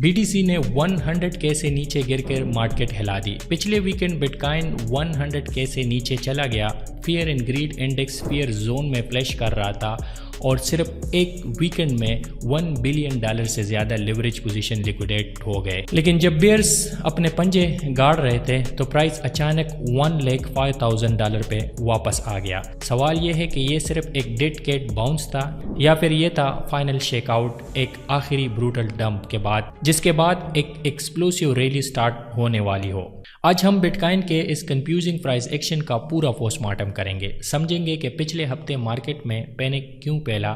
BTC ने 100K से नीचे गिरकर मार्केट हिला दी। पिछले वीकेंड बिटकॉइन 100K से नीचे चला गया। Fear and greed index fear zone में फ्लैश कर रहा था और सिर्फ एक वीकेंड में $1 बिलियन से ज़्यादा लिवरेज पोजीशन लिक्विडेट हो गए। लेकिन जब बियर्स अपने पंजे गाड़ रहे थे तो प्राइस अचानक $1,05,000 पे वापस आ गया। सवाल यह है कि ये सिर्फ एक डेड कैट बाउंस था या फिर ये था फाइनल शेकआउट, एक आखिरी ब्रूटल डंप के बाद, जिसके बाद एक एक्सप्लोसिव रैली स्टार्ट होने वाली हो। आज हम बिटकॉइन के इस कंफ्यूजिंग प्राइस एक्शन का पूरा पोस्टमार्टम करेंगे, समझेंगे कि पिछले हफ्ते मार्केट में पैनिक क्यों फैला,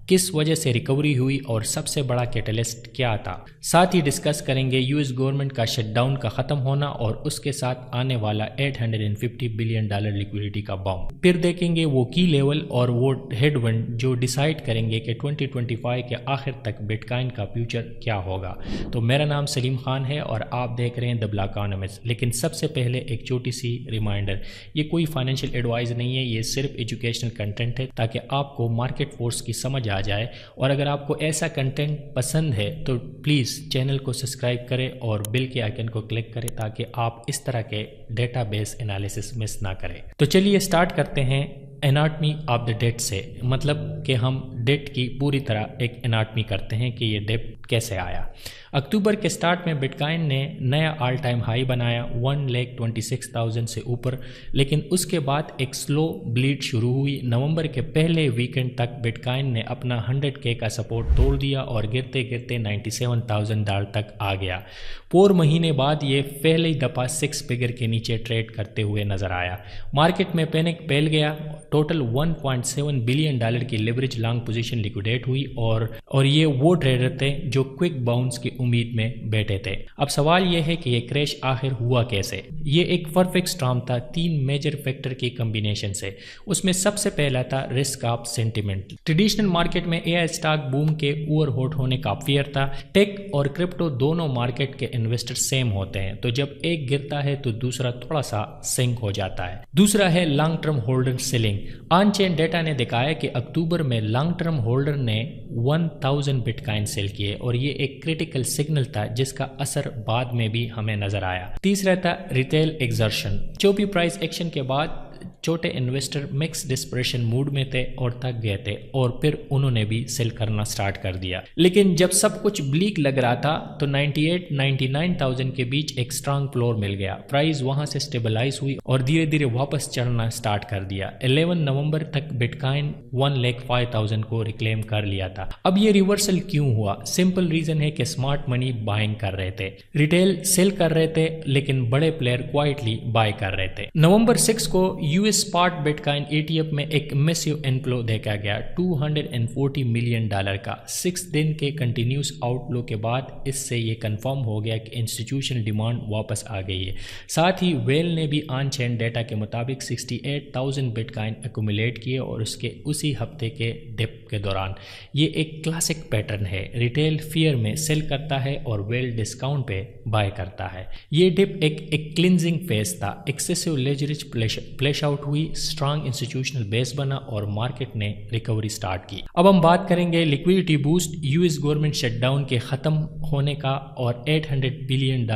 किस वजह से रिकवरी हुई और सबसे बड़ा कैटलिस्ट क्या था। साथ ही डिस्कस करेंगे यूएस गवर्नमेंट का शटडाउन का ख़त्म होना और उसके साथ आने वाला $850 बिलियन लिक्विडिटी का बम। फिर देखेंगे वो की लेवल और वो हेडविंड जो डिसाइड करेंगे कि 2025 के आखिर तक बिटकॉइन का फ्यूचर क्या होगा। तो मेरा नाम सलीम खान है और आप देख रहे हैं द ब्लैक इकोनॉमिस्ट। लेकिन सबसे पहले एक छोटी सी रिमाइंडर, ये कोई फाइनेंशियल एडवाइस नहीं है, ये सिर्फ एजुकेशनल कंटेंट है ताकि आपको मार्केट फोर्स की समझ आ जाए। और अगर आपको ऐसा कंटेंट पसंद है तो प्लीज़ चैनल को सब्सक्राइब करें और बेल के आइकन को क्लिक करें ताकि आप इस तरह के डेटाबेस एनालिसिस मिस ना करें। तो चलिए स्टार्ट करते हैं एनाटमी ऑफ द डेट से, मतलब कि हम डेट की पूरी तरह एक एनाटमी करते हैं कि ये डेट कैसे आया। अक्टूबर के स्टार्ट में बिटकॉइन ने नया ऑल टाइम हाई बनाया 1,26,000 से ऊपर, लेकिन उसके बाद एक स्लो ब्लीड शुरू हुई। नवंबर के पहले वीकेंड तक बिटकॉइन ने अपना 100K का सपोर्ट तोड़ दिया और गिरते गिरते $97,000 तक आ गया। 4 महीने बाद ये पहली दफ़ा 6 फिगर के नीचे ट्रेड करते हुए नजर आया। मार्केट में पैनिक फैल गया। टोटल $1.7 बिलियन की लिवरेज लॉन्ग पोजीशन लिक्विडेट हुई और ये वो ट्रेडर थे जो क्विक बाउंस की उम्मीद में बैठे थे। अब सवाल यह है कि ये क्रैश आखिर हुआ कैसे। ये एक परफेक्ट स्टॉर्म था 3 मेजर फैक्टर की कॉम्बिनेशन से। उसमें सबसे पहला था risk of sentiment. Traditional market में एआई स्टॉक बूम के ओवर हॉट होने का फियर था। टेक और क्रिप्टो दोनों मार्केट के इन्वेस्टर सेम होते हैं, तो जब एक गिरता है तो दूसरा थोड़ा सा सिंक हो जाता है। दूसरा है long term holder selling. On chain data ने दिखाया कि अक्टूबर में लॉन्ग टर्म होल्डर ने 1000 बिटकॉइन सेल किए और ये एक क्रिटिकल सिग्नल था जिसका असर बाद में भी हमें नजर आया। तीसरा था रिटेल एक्सर्शन। चोपी प्राइस एक्शन के बाद छोटे इन्वेस्टर मिक्स डिस्प्रेशन मूड में थे और थक गए थे और फिर उन्होंने भी सेल करना स्टार्ट कर दिया। लेकिन जब सब कुछ ब्लीक लग रहा था तो 98-99,000 के बीच एक स्ट्रांग फ्लोर मिल गया। प्राइस वहां से स्टेबलाइज हुई और धीरे धीरे वापस चढ़ना स्टार्ट कर दिया। 11 नवंबर तक बिटकॉइन 1,05,000 को रिक्लेम कर लिया था। अब ये रिवर्सल क्यों हुआ? सिंपल रीजन है कि स्मार्ट मनी बाइंग कर रहे थे, रिटेल सेल कर रहे थे, लेकिन बड़े प्लेयर क्वाइटली बाय कर रहे थे। नवंबर 6 को यूएस स्पॉट बिटकॉइन ETF में एक मैसिव इनफ्लो देखा गया $240 मिलियन का। 6 दिन के कंटिन्यूस आउटफ्लो के बाद इससे ये कंफर्म हो गया कि इंस्टीट्यूशनल डिमांड वापस आ गई है। साथ ही वेल ने भी ऑन चेन डेटा के मुताबिक 68,000 बिटकॉइन एक्यूमुलेट किए और उसके उसी हफ्ते के डिप के दौरान। ये एक क्लासिक पैटर्न है, रिटेल फियर में सेल करता है और वेल डिस्काउंट पे बाय करता है। ये डिप एक क्लिनजिंग फेज था। एक्सेसिव लेवरेज फ्लैश आउट हुई, स्ट्रांग इंस्टीट्यूशनल बेस बना और मार्केट ने रिकवरी स्टार्ट की। अब हम बात करेंगे liquidity boost, US government shutdown के खत्म होने का और $800 बिलियन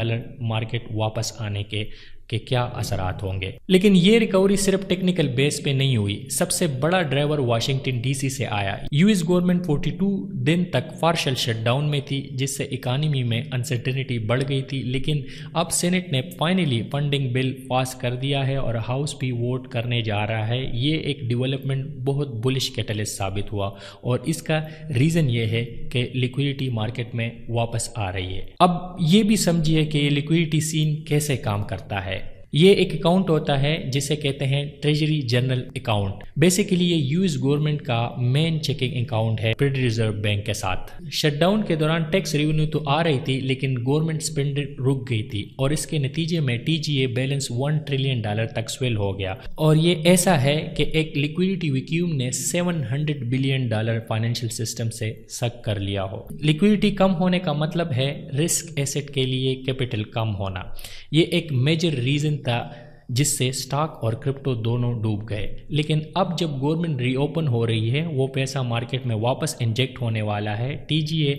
मार्केट वापस आने के क्या असरात होंगे। लेकिन ये रिकवरी सिर्फ टेक्निकल बेस पे नहीं हुई। सबसे बड़ा ड्राइवर वाशिंगटन डीसी से आया। यूएस गवर्नमेंट 42 दिन तक पार्शियल शटडाउन में थी जिससे इकोनॉमी में अनसर्टेनिटी बढ़ गई थी। लेकिन अब सेनेट ने फाइनली फंडिंग बिल पास कर दिया है और हाउस भी वोट करने जा रहा है। ये एक डेवलपमेंट बहुत बुलिश कैटलिस्ट साबित हुआ और इसका रीज़न ये है कि लिक्विडिटी मार्केट में वापस आ रही है। अब ये भी समझिए कि ये लिक्विडिटी सीन कैसे काम करता है। ये एक अकाउंट होता है जिसे कहते हैं ट्रेजरी जनरल अकाउंट। बेसिकली ये यूएस गवर्नमेंट का मेन चेकिंग अकाउंट है फेडरल रिजर्व बैंक के साथ। शटडाउन के दौरान टैक्स रेवेन्यू तो आ रही थी लेकिन गवर्नमेंट स्पेंडिंग रुक गई थी और इसके नतीजे में टीजीए बैलेंस $1 ट्रिलियन तक स्वेल हो गया। और ये ऐसा है कि एक लिक्विडिटी वैक्यूम ने $700 बिलियन फाइनेंशियल सिस्टम से सक कर लिया हो। लिक्विडिटी कम होने का मतलब है रिस्क एसेट के लिए कैपिटल कम होना। ये एक मेजर रीजन था जिससे स्टॉक और क्रिप्टो दोनों डूब गए। लेकिन अब जब गवर्नमेंट रीओपन हो रही है, वो पैसा मार्केट में वापस इंजेक्ट होने वाला है। टीजीए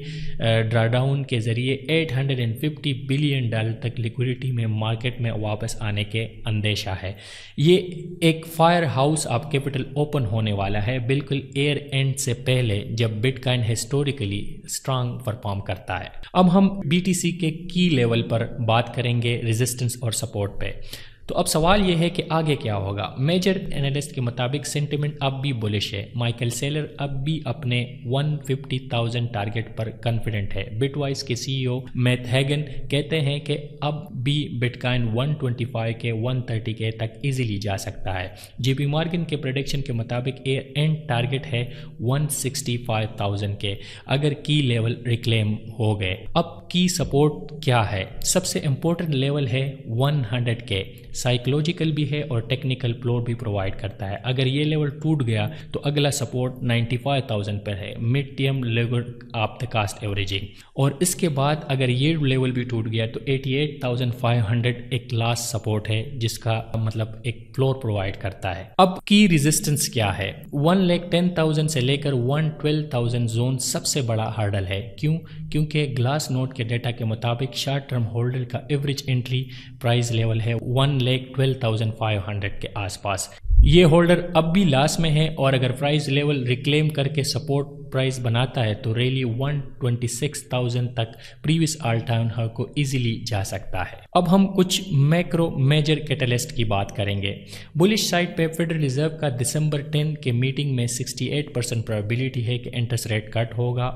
ड्राडाउन के जरिए $850 बिलियन तक लिक्विडिटी में मार्केट में वापस आने के अंदेशा है। ये एक fire house of capital open होने वाला है, बिल्कुल ईयर एंड से पहले, जब बिटकॉइन हिस्टोरिकली स्ट्रांग परफॉर्म करता है। अब हम बीटीसी के की लेवल पर बात करेंगे, रेजिस्टेंस और सपोर्ट पे। तो अब सवाल यह है कि आगे क्या होगा। मेजर एनालिस्ट के मुताबिक सेंटिमेंट अब भी बुलिश है। माइकल सेलर अब भी अपने 150,000 टारगेट पर कॉन्फिडेंट है। बिटवाइस के सीईओ मैथ हैगन कहते हैं कि अब भी बिटकॉइन 125 के 130 के तक इजीली जा सकता है। जेपी मॉर्गन के प्रेडिक्शन के मुताबिक एंड टारगेट है 165,000 के, अगर की लेवल रिक्लेम हो गए। अब की सपोर्ट क्या है? सबसे इंपॉर्टेंट लेवल है 100 के। साइकोलॉजिकल भी है और टेक्निकल फ्लोर भी प्रोवाइड करता है। अगर ये लेवल टूट गया तो अगला सपोर्ट 95,000 पर है, mid term level of the cost averaging. और इसके बाद अगर ये लेवल भी टूट गया तो 88,500 एक लास्ट सपोर्ट है, जिसका मतलब एक फ्लोर प्रोवाइड करता है। अब की रेजिस्टेंस क्या है? 110,000 से लेकर 112,000 जोन सबसे बड़ा हर्डल है। क्यों? क्योंकि ग्लास नोट के डेटा के मुताबिक शॉर्ट टर्म होल्डर का एवरेज एंट्री प्राइस लेवल है 112,500 के आसपास। ये होल्डर अब भी लॉस में है और अगर प्राइस लेवल रिक्लेम करके सपोर्ट प्राइस बनाता है तो रैली 126,000 तक प्रीवियस ऑल टाइम हाई को इजीली जा सकता है। अब हम कुछ मैक्रो मेजर कैटलिस्ट की बात करेंगे। बुलिश साइड पे फेडरल रिजर्व का दिसंबर 10 के मीटिंग में 68% प्रोबेबिलिटी है कि इंटरेस्ट रेट कट होगा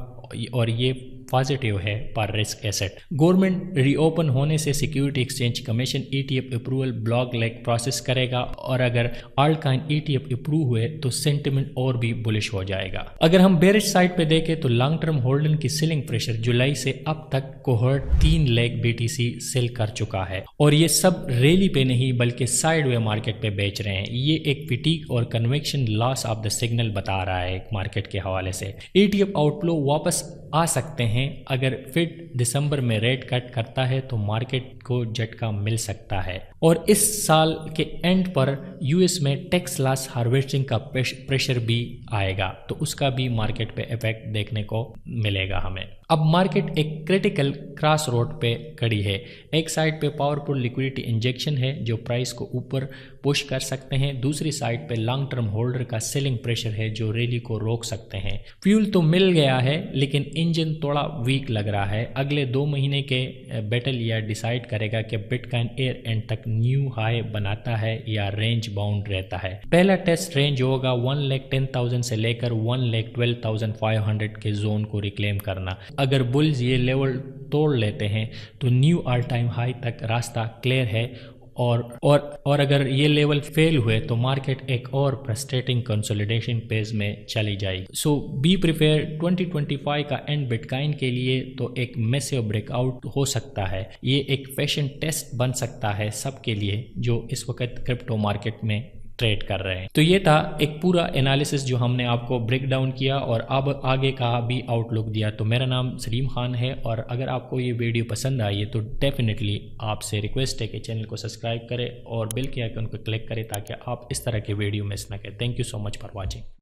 और ये पॉजिटिव है पर रिस्क एसेट। गवर्नमेंट रीओपन होने से security exchange commission ETF approval block leg process करेगा और अगर ऑल्टकॉइन ईटीएफ अप्रूव हुए तो सेंटिमेंट और भी बुलिश हो जाएगा। अगर हम बेरिश साइड पे देखें तो लॉन्ग टर्म होल्डर की सेलिंग प्रेशर जुलाई से अब तक कोहर्ट 3 लाख बीटीसी सेल कर चुका है और ये सब रैली पे नहीं बल्कि साइडवे मार्केट पे बेच रहे हैं। ये एक फिटीग और convection loss of the signal बता रहा है मार्केट के हवाले से। ईटीएफ आउटफ्लो वापस आ सकते हैं। अगर फिड दिसंबर में रेट कट करता है तो मार्केट को झटका मिल सकता है और इस साल के एंड पर यूएस में टैक्स लॉस हार्वेस्टिंग का प्रेशर भी आएगा तो उसका भी मार्केट पे इफेक्ट देखने को मिलेगा हमें। अब मार्केट एक क्रिटिकल क्रॉस रोड पे खड़ी है। एक साइड पे पावरफुल लिक्विडिटी इंजेक्शन है जो प्राइस को ऊपर पुश कर सकते हैं, दूसरी साइड पे लॉन्ग टर्म होल्डर का सेलिंग प्रेशर है जो रैली को रोक सकते हैं। फ्यूल तो मिल गया है लेकिन इंजन थोड़ा वीक लग रहा है। अगले 2 महीने के बैटल या डिसाइड करेगा कि बिटकॉइन एयर एंड तक न्यू हाई बनाता है या रेंज बाउंड रहता है। पहला टेस्ट रेंज होगा 110,000 से लेकर 112,500 के जोन को रिक्लेम करना। अगर बुल्स ये लेवल तोड़ लेते हैं तो न्यू ऑल टाइम हाई तक रास्ता क्लियर है और अगर ये लेवल फेल हुए तो मार्केट एक और फ्रस्ट्रेटिंग कंसोलिडेशन फेज में चली जाएगी। सो बी प्रिपेयर 2025 का एंड बिटकॉइन के लिए तो एक मैसिव ब्रेकआउट हो सकता है। ये एक फैशन टेस्ट बन सकता है सबके लिए जो इस वक्त क्रिप्टो मार्केट में ट्रेड कर रहे हैं। तो ये था एक पूरा एनालिसिस जो हमने आपको ब्रेक डाउन किया और अब आगे का भी आउटलुक दिया। तो मेरा नाम सलीम खान है और अगर आपको ये वीडियो पसंद आई है तो डेफिनेटली आपसे रिक्वेस्ट है कि चैनल को सब्सक्राइब करें और बेल के आइकन को क्लिक करें ताकि आप इस तरह के वीडियो मिस ना करें। Thank you so much for watching.